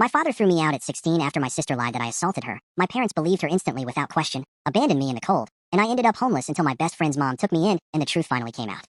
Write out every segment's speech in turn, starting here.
My father threw me out at 16 after my sister lied that I assaulted her. My parents believed her instantly without question, abandoned me in the cold, and I ended up homeless until my best friend's mom took me in and the truth finally came out.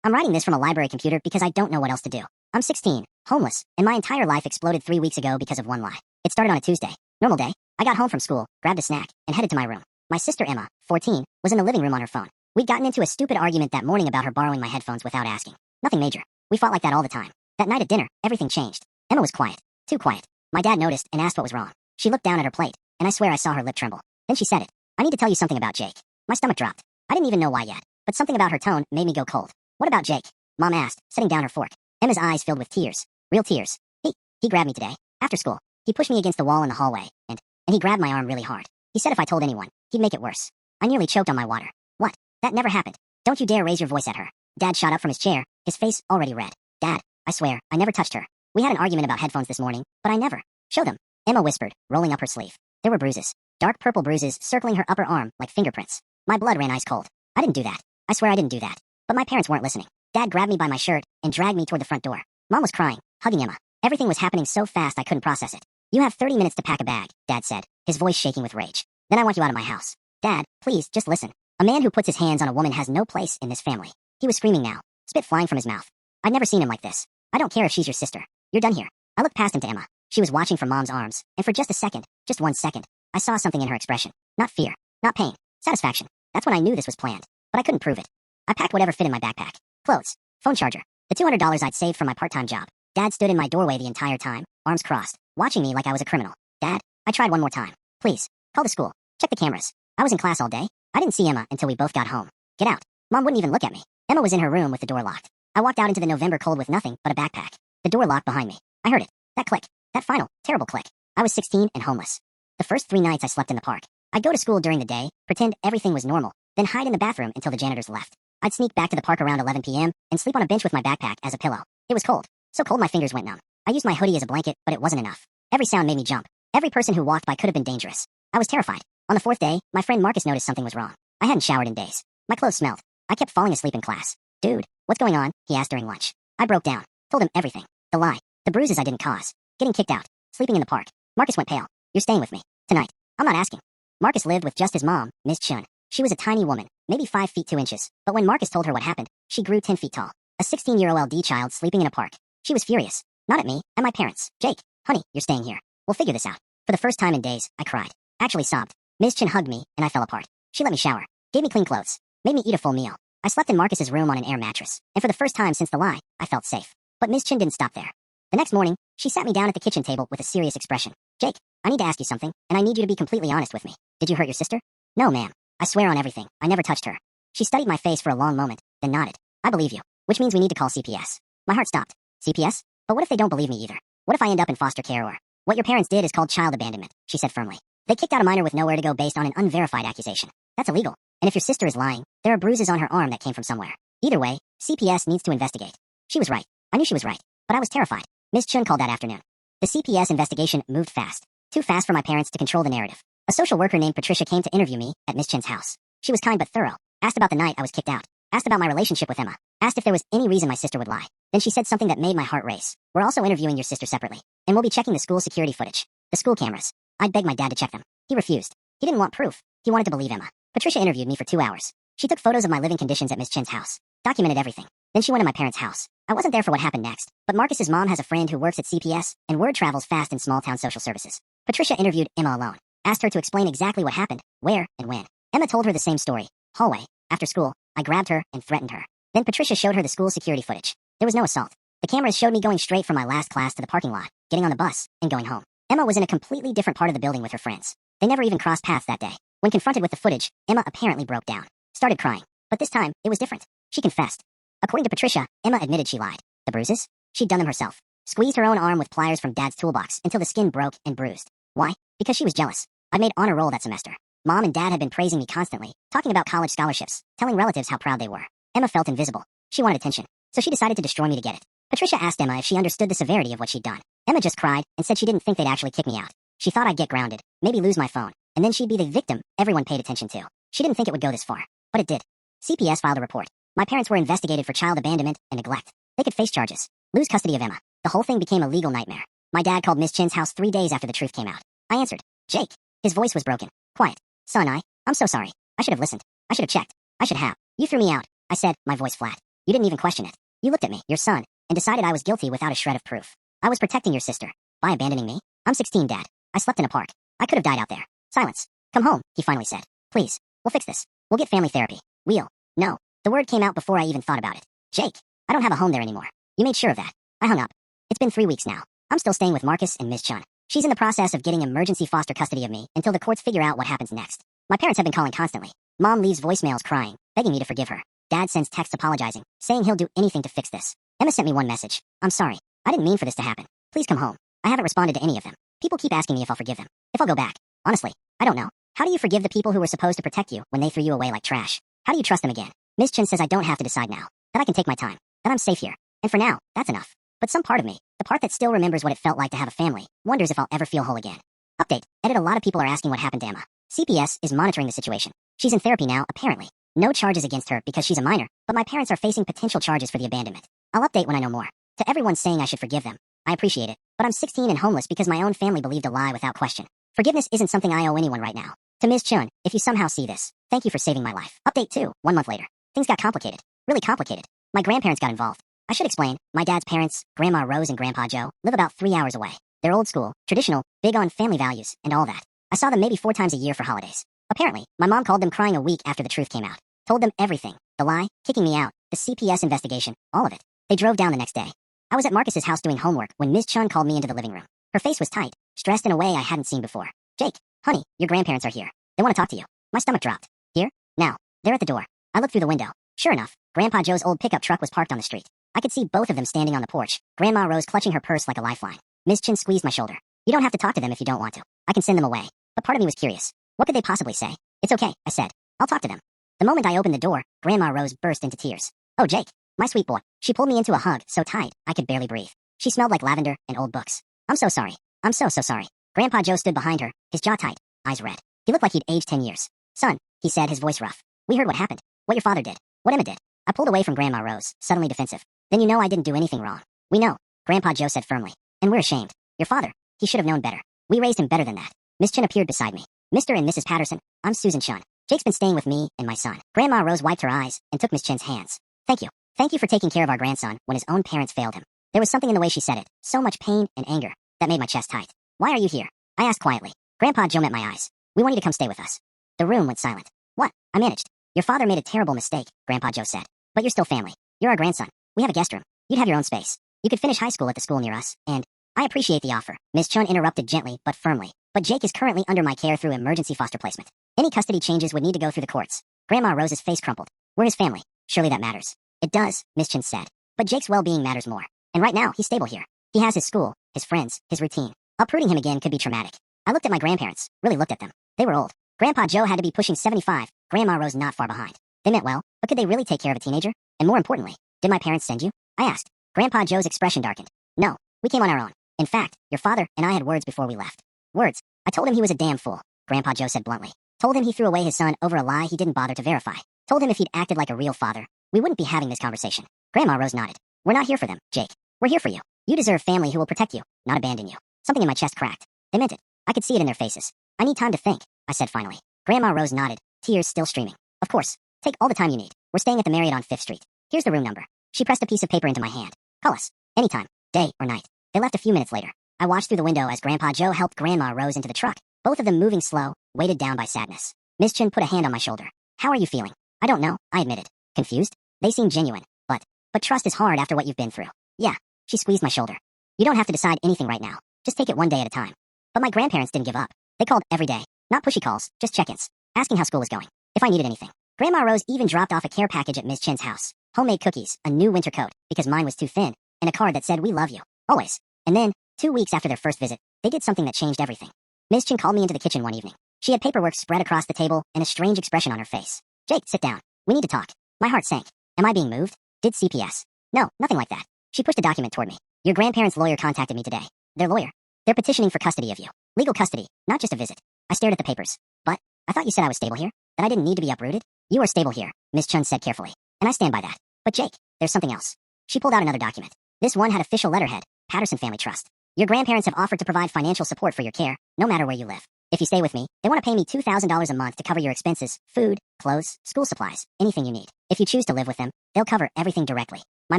I'm writing this from a library computer because I don't know what else to do. I'm 16, homeless, and my entire life exploded 3 weeks ago because of one lie. It started on a Tuesday. Normal day. I got home from school, grabbed a snack, and headed to my room. My sister Emma, 14, was in the living room on her phone. We'd gotten into a stupid argument that morning about her borrowing my headphones without asking. Nothing major. We fought like that all the time. That night at dinner, everything changed. Emma was quiet. Too quiet. My dad noticed and asked what was wrong. She looked down at her plate, and I swear I saw her lip tremble. Then she said it. I need to tell you something about Jake. My stomach dropped. I didn't even know why yet, but something about her tone made me go cold. What about Jake? Mom asked, setting down her fork. Emma's eyes filled with tears. Real tears. He grabbed me today, after school. He pushed me against the wall in the hallway, and he grabbed my arm really hard. He said if I told anyone, he'd make it worse. I nearly choked on my water. What? That never happened. Don't you dare raise your voice at her. Dad shot up from his chair, his face already red. Dad, I swear, I never touched her. We had an argument about headphones this morning, but I never. Show them. Emma whispered, rolling up her sleeve. There were bruises. Dark purple bruises circling her upper arm like fingerprints. My blood ran ice cold. I didn't do that. I swear I didn't do that. But my parents weren't listening. Dad grabbed me by my shirt and dragged me toward the front door. Mom was crying, hugging Emma. Everything was happening so fast I couldn't process it. You have 30 minutes to pack a bag, Dad said, his voice shaking with rage. Then I want you out of my house. Dad, please, just listen. A man who puts his hands on a woman has no place in this family. He was screaming now, spit flying from his mouth. I'd never seen him like this. I don't care if she's your sister. You're done here. I looked past him to Emma. She was watching from Mom's arms, and for just a second, just 1 second, I saw something in her expression. Not fear, not pain, satisfaction. That's when I knew this was planned, but I couldn't prove it. I packed whatever fit in my backpack. Clothes, phone charger, the $200 I'd saved from my part-time job. Dad stood in my doorway the entire time, arms crossed, watching me like I was a criminal. Dad, I tried one more time. Please, call the school. Check the cameras. I was in class all day. I didn't see Emma until we both got home. Get out. Mom wouldn't even look at me. Emma was in her room with the door locked. I walked out into the November cold with nothing but a backpack. The door locked behind me. I heard it. That click. That final, terrible click. I was 16 and homeless. The first 3 nights I slept in the park. I'd go to school during the day, pretend everything was normal, then hide in the bathroom until the janitors left. I'd sneak back to the park around 11 p.m. and sleep on a bench with my backpack as a pillow. It was cold. So cold my fingers went numb. I used my hoodie as a blanket, but it wasn't enough. Every sound made me jump. Every person who walked by could have been dangerous. I was terrified. On the 4th day, my friend Marcus noticed something was wrong. I hadn't showered in days. My clothes smelled. I kept falling asleep in class. Dude, what's going on? He asked during lunch. I broke down. Told him everything. The lie. The bruises I didn't cause. Getting kicked out. Sleeping in the park. Marcus went pale. You're staying with me. Tonight. I'm not asking. Marcus lived with just his mom, Ms. Chun. She was a tiny woman, maybe 5 feet 2 inches. But when Marcus told her what happened, she grew 10 feet tall. A 16-year-old child sleeping in a park. She was furious. Not at me, at my parents. Jake, honey, you're staying here. We'll figure this out. For the first time in days, I cried. Actually sobbed. Ms. Chun hugged me, and I fell apart. She let me shower. Gave me clean clothes. Made me eat a full meal. I slept in Marcus's room on an air mattress. And for the first time since the lie, I felt safe. But Ms. Chun didn't stop there. The next morning, she sat me down at the kitchen table with a serious expression. Jake, I need to ask you something, and I need you to be completely honest with me. Did you hurt your sister? No, ma'am. I swear on everything, I never touched her. She studied my face for a long moment, then nodded. I believe you. Which means we need to call CPS. My heart stopped. CPS? But what if they don't believe me either? What if I end up in foster care or... What your parents did is called child abandonment, she said firmly. They kicked out a minor with nowhere to go based on an unverified accusation. That's illegal. And if your sister is lying, there are bruises on her arm that came from somewhere. Either way, CPS needs to investigate. She was right. I knew she was right. But I was terrified. Ms. Chun called that afternoon. The CPS investigation moved fast. Too fast for my parents to control the narrative. A social worker named Patricia came to interview me at Ms. Chun's house. She was kind but thorough. Asked about the night I was kicked out. Asked about my relationship with Emma. Asked if there was any reason my sister would lie. Then she said something that made my heart race. We're also interviewing your sister separately. And we'll be checking the school security footage. The school cameras. I'd begged my dad to check them. He refused. He didn't want proof. He wanted to believe Emma. Patricia interviewed me for 2 hours. She took photos of my living conditions at Ms. Chen's house. Documented everything. Then she went to my parents' house. I wasn't there for what happened next, but Marcus's mom has a friend who works at CPS, and word travels fast in small-town social services. Patricia interviewed Emma alone. Asked her to explain exactly what happened, where, and when. Emma told her the same story. Hallway. After school, I grabbed her and threatened her. Then Patricia showed her the school security footage. There was no assault. The cameras showed me going straight from my last class to the parking lot, getting on the bus, and going home. Emma was in a completely different part of the building with her friends. They never even crossed paths that day. When confronted with the footage, Emma apparently broke down. Started crying. But this time, it was different. She confessed. According to Patricia, Emma admitted she lied. The bruises? She'd done them herself. Squeezed her own arm with pliers from Dad's toolbox until the skin broke and bruised. Why? Because she was jealous. I made honor roll that semester. Mom and Dad had been praising me constantly, talking about college scholarships, telling relatives how proud they were. Emma felt invisible. She wanted attention, so she decided to destroy me to get it. Patricia asked Emma if she understood the severity of what she'd done. Emma just cried and said she didn't think they'd actually kick me out. She thought I'd get grounded, maybe lose my phone, and then she'd be the victim everyone paid attention to. She didn't think it would go this far, but it did. CPS filed a report. My parents were investigated for child abandonment and neglect. They could face charges, lose custody of Emma. The whole thing became a legal nightmare. My dad called Miss Chin's house 3 days after the truth came out. I answered. Jake. His voice was broken. Quiet. Son, I'm so sorry. I should have listened. I should have checked. I should have. You threw me out. I said, my voice flat. You didn't even question it. You looked at me, your son, and decided I was guilty without a shred of proof. I was protecting your sister. By abandoning me? I'm 16, Dad. I slept in a park. I could have died out there. Silence. Come home, he finally said. Please. We'll fix this. We'll get family therapy. We'll. No. The word came out before I even thought about it. Jake. I don't have a home there anymore. You made sure of that. I hung up. It's been 3 weeks now. I'm still staying with Marcus and Ms. Chun. She's in the process of getting emergency foster custody of me until the courts figure out what happens next. My parents have been calling constantly. Mom leaves voicemails crying, begging me to forgive her. Dad sends texts apologizing, saying he'll do anything to fix this. Emma sent me one message. I'm sorry. I didn't mean for this to happen. Please come home. I haven't responded to any of them. People keep asking me if I'll forgive them. If I'll go back. Honestly, I don't know. How do you forgive the people who were supposed to protect you when they threw you away like trash? How do you trust them again? Ms. Chin says I don't have to decide now. That I can take my time. That I'm safe here. And for now, that's enough. But some part of me, the part that still remembers what it felt like to have a family, wonders if I'll ever feel whole again. Update. Edit. A lot of people are asking what happened to Emma. CPS is monitoring the situation. She's in therapy now, apparently. No charges against her because she's a minor, but my parents are facing potential charges for the abandonment. I'll update when I know more. To everyone saying I should forgive them, I appreciate it, but I'm 16 and homeless because my own family believed a lie without question. Forgiveness isn't something I owe anyone right now. To Ms. Chun, if you somehow see this, thank you for saving my life. Update 2. 1 month later. Things got complicated. Really complicated. My grandparents got involved. I should explain, my dad's parents, Grandma Rose and Grandpa Joe, live about 3 hours away. They're old school, traditional, big on family values, and all that. I saw them maybe 4 times a year for holidays. Apparently, my mom called them crying a week after the truth came out. Told them everything. The lie, kicking me out, the CPS investigation, all of it. They drove down the next day. I was at Marcus's house doing homework when Ms. Chun called me into the living room. Her face was tight, stressed in a way I hadn't seen before. Jake, honey, your grandparents are here. They want to talk to you. My stomach dropped. Here? Now. They're at the door. I looked through the window. Sure enough, Grandpa Joe's old pickup truck was parked on the street. I could see both of them standing on the porch, Grandma Rose clutching her purse like a lifeline. Ms. Chin squeezed my shoulder. You don't have to talk to them if you don't want to. I can send them away. But part of me was curious. What could they possibly say? It's okay, I said. I'll talk to them. The moment I opened the door, Grandma Rose burst into tears. Oh, Jake, my sweet boy. She pulled me into a hug so tight I could barely breathe. She smelled like lavender and old books. I'm so sorry. I'm so sorry. Grandpa Joe stood behind her, his jaw tight, eyes red. He looked like he'd aged 10 years. Son, he said, his voice rough. We heard what happened. What your father did. What Emma did. I pulled away from Grandma Rose, suddenly defensive. Then you know I didn't do anything wrong. We know, Grandpa Joe said firmly. And we're ashamed. Your father, he should have known better. We raised him better than that. Miss Chin appeared beside me. Mr. and Mrs. Patterson, I'm Susan Chun. Jake's been staying with me and my son. Grandma Rose wiped her eyes and took Miss Chin's hands. Thank you. Thank you for taking care of our grandson when his own parents failed him. There was something in the way she said it, so much pain and anger, that made my chest tight. Why are you here? I asked quietly. Grandpa Joe met my eyes. We want you to come stay with us. The room went silent. What? I managed. Your father made a terrible mistake, Grandpa Joe said. But you're still family. You're our grandson. We have a guest room. You'd have your own space. You could finish high school at the school near us, and I appreciate the offer. Miss Chun interrupted gently but firmly. But Jake is currently under my care through emergency foster placement. Any custody changes would need to go through the courts. Grandma Rose's face crumpled. We're his family. Surely that matters. It does, Miss Chin said. But Jake's well-being matters more. And right now, he's stable here. He has his school, his friends, his routine. Uprooting him again could be traumatic. I looked at my grandparents, really looked at them. They were old. Grandpa Joe had to be pushing 75, Grandma Rose not far behind. They meant well, but could they really take care of a teenager? And more importantly, did my parents send you? I asked. Grandpa Joe's expression darkened. No, we came on our own. In fact, your father and I had words before we left. Words. I told him he was a damn fool, Grandpa Joe said bluntly. Told him he threw away his son over a lie he didn't bother to verify. Told him if he'd acted like a real father, we wouldn't be having this conversation. Grandma Rose nodded. We're not here for them, Jake. We're here for you. You deserve family who will protect you, not abandon you. Something in my chest cracked. They meant it. I could see it in their faces. I need time to think, I said finally. Grandma Rose nodded, tears still streaming. Of course. Take all the time you need. We're staying at the Marriott on 5th Street. Here's the room number. She pressed a piece of paper into my hand. Call us. Anytime. Day or night. They left a few minutes later. I watched through the window as Grandpa Joe helped Grandma Rose into the truck, both of them moving slow, weighted down by sadness. Miss Chin put a hand on my shoulder. How are you feeling? I don't know, I admitted. Confused? They seem genuine, but trust is hard after what you've been through. Yeah. She squeezed my shoulder. You don't have to decide anything right now. Just take it one day at a time. But my grandparents didn't give up. They called every day. Not pushy calls, just check-ins. Asking how school was going. If I needed anything. Grandma Rose even dropped off a care package at Miss Chin's house. Homemade cookies, a new winter coat, because mine was too thin, and a card that said, we love you. Always. And then, 2 weeks after their first visit, they did something that changed everything. Miss Chin called me into the kitchen one evening. She had paperwork spread across the table and a strange expression on her face. Jake, sit down. We need to talk. My heart sank. Am I being moved? Did CPS? No, nothing like that. She pushed a document toward me. Your grandparents' lawyer contacted me today. Their lawyer. They're petitioning for custody of you. Legal custody, not just a visit. I stared at the papers. But, I thought you said I was stable here? That I didn't need to be uprooted? You are stable here, Miss Chun said carefully. And I stand by that. But Jake, there's something else. She pulled out another document. This one had official letterhead, Patterson Family Trust. Your grandparents have offered to provide financial support for your care, no matter where you live. If you stay with me, they want to pay me $2,000 a month to cover your expenses, food, clothes, school supplies, anything you need. If you choose to live with them, they'll cover everything directly. My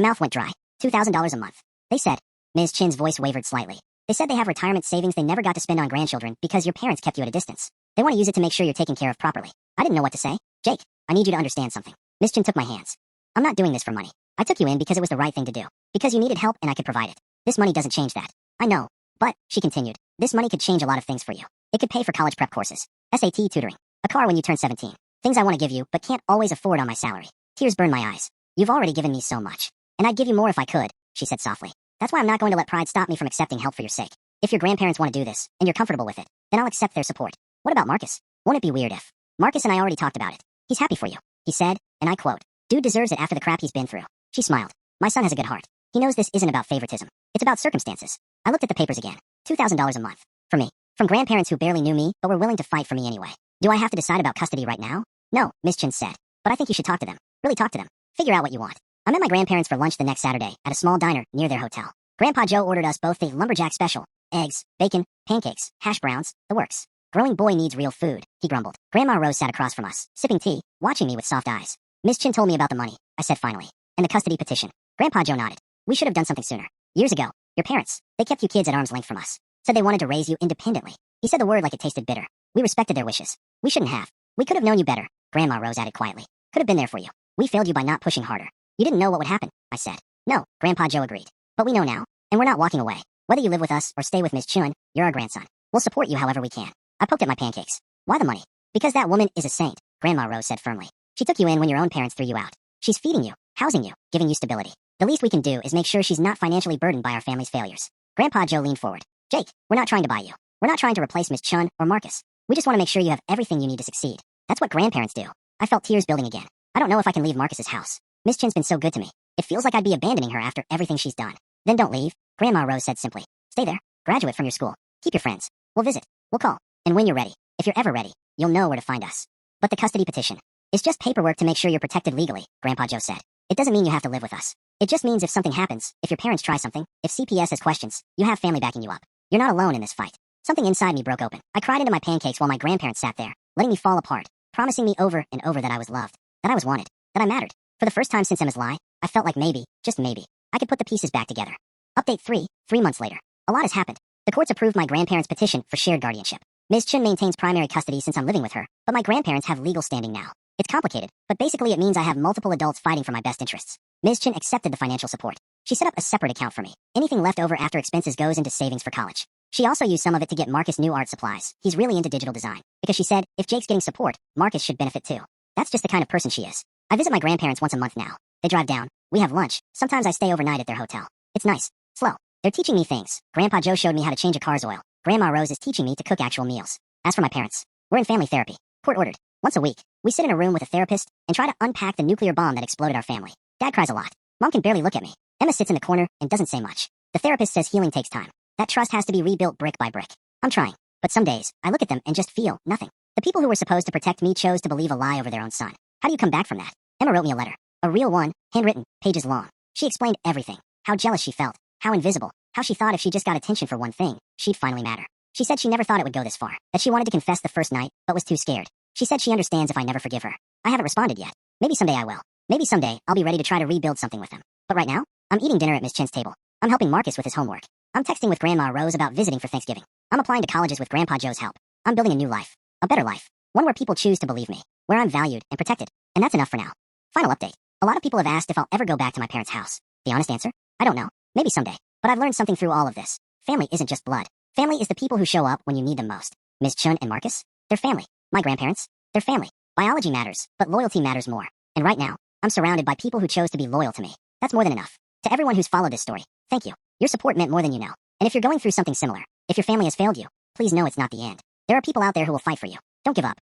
mouth went dry. $2,000 a month. They said. Ms. Chin's voice wavered slightly. They said they have retirement savings they never got to spend on grandchildren because your parents kept you at a distance. They want to use it to make sure you're taken care of properly. I didn't know what to say. Jake, I need you to understand something. Ms. Chin took my hands. I'm not doing this for money. I took you in because it was the right thing to do. Because you needed help and I could provide it. This money doesn't change that. I know. But, she continued, this money could change a lot of things for you. It could pay for college prep courses, SAT tutoring, a car when you turn 17. Things I want to give you but can't always afford on my salary. Tears burned my eyes. You've already given me so much. And I'd give you more if I could, she said softly. That's why I'm not going to let pride stop me from accepting help for your sake. If your grandparents want to do this, and you're comfortable with it, then I'll accept their support. What about Marcus? Won't it be weird if? Marcus and I already talked about it. He's happy for you. He said, and I quote, dude deserves it after the crap he's been through. She smiled. My son has a good heart. He knows this isn't about favoritism. It's about circumstances. I looked at the papers again. $2,000 a month. For me. From grandparents who barely knew me, but were willing to fight for me anyway. Do I have to decide about custody right now? No, Miss Chin said. But I think you should talk to them. Really talk to them. Figure out what you want. I met my grandparents for lunch the next Saturday at a small diner near their hotel. Grandpa Joe ordered us both the lumberjack special. Eggs, bacon, pancakes, hash browns, the works. Growing boy needs real food, he grumbled. Grandma Rose sat across from us, sipping tea, watching me with soft eyes. Miss Chin told me about the money, I said finally. And the custody petition. Grandpa Joe nodded. We should have done something sooner. Years ago, your parents, they kept you kids at arm's length from us. Said they wanted to raise you independently. He said the word like it tasted bitter. We respected their wishes. We shouldn't have. We could have known you better, Grandma Rose added quietly. Could have been there for you. We failed you by not pushing harder. You didn't know what would happen, I said. No, Grandpa Joe agreed. But we know now, and we're not walking away. Whether you live with us or stay with Miss Chun, you're our grandson. We'll support you however we can. I poked at my pancakes. Why the money? Because that woman is a saint, Grandma Rose said firmly. She took you in when your own parents threw you out. She's feeding you, housing you, giving you stability. The least we can do is make sure she's not financially burdened by our family's failures. Grandpa Joe leaned forward. Jake, we're not trying to buy you. We're not trying to replace Miss Chun or Marcus. We just want to make sure you have everything you need to succeed. That's what grandparents do. I felt tears building again. I don't know if I can leave Marcus's house. Miss Chin's been so good to me. It feels like I'd be abandoning her after everything she's done. Then don't leave, Grandma Rose said simply. Stay there. Graduate from your school. Keep your friends. We'll visit. We'll call. And when you're ready, if you're ever ready, you'll know where to find us. But the custody petition. It's just paperwork to make sure you're protected legally, Grandpa Joe said. It doesn't mean you have to live with us. It just means if something happens, if your parents try something, if CPS has questions, you have family backing you up. You're not alone in this fight. Something inside me broke open. I cried into my pancakes while my grandparents sat there, letting me fall apart, promising me over and over that I was loved, that I was wanted, that I mattered. For the first time since Emma's lie, I felt like maybe, just maybe, I could put the pieces back together. Update 3, 3 months later. A lot has happened. The courts approved my grandparents' petition for shared guardianship. Ms. Chin maintains primary custody since I'm living with her, but my grandparents have legal standing now. It's complicated, but basically it means I have multiple adults fighting for my best interests. Ms. Chin accepted the financial support. She set up a separate account for me. Anything left over after expenses goes into savings for college. She also used some of it to get Marcus new art supplies. He's really into digital design. Because she said, if Jake's getting support, Marcus should benefit too. That's just the kind of person she is. I visit my grandparents once a month now. They drive down. We have lunch. Sometimes I stay overnight at their hotel. It's nice. Slow. They're teaching me things. Grandpa Joe showed me how to change a car's oil. Grandma Rose is teaching me to cook actual meals. As for my parents, we're in family therapy. Court ordered. Once a week, we sit in a room with a therapist and try to unpack the nuclear bomb that exploded our family. Dad cries a lot. Mom can barely look at me. Emma sits in the corner and doesn't say much. The therapist says healing takes time. That trust has to be rebuilt brick by brick. I'm trying. But some days, I look at them and just feel nothing. The people who were supposed to protect me chose to believe a lie over their own son. How do you come back from that? Emma wrote me a letter. A real one, handwritten, pages long. She explained everything. How jealous she felt. How invisible. How she thought if she just got attention for one thing, she'd finally matter. She said she never thought it would go this far. That she wanted to confess the first night, but was too scared. She said she understands if I never forgive her. I haven't responded yet. Maybe someday I will. Maybe someday I'll be ready to try to rebuild something with them. But right now, I'm eating dinner at Miss Chin's table. I'm helping Marcus with his homework. I'm texting with Grandma Rose about visiting for Thanksgiving. I'm applying to colleges with Grandpa Joe's help. I'm building a new life. A better life. One where people choose to believe me. Where I'm valued and protected. And that's enough for now. Final update. A lot of people have asked if I'll ever go back to my parents' house. The honest answer? I don't know. Maybe someday. But I've learned something through all of this. Family isn't just blood. Family is the people who show up when you need them most. Ms. Chun and Marcus? They're family. My grandparents? They're family. Biology matters, but loyalty matters more. And right now, I'm surrounded by people who chose to be loyal to me. That's more than enough. To everyone who's followed this story, thank you. Your support meant more than you know. And if you're going through something similar, if your family has failed you, please know it's not the end. There are people out there who will fight for you. Don't give up.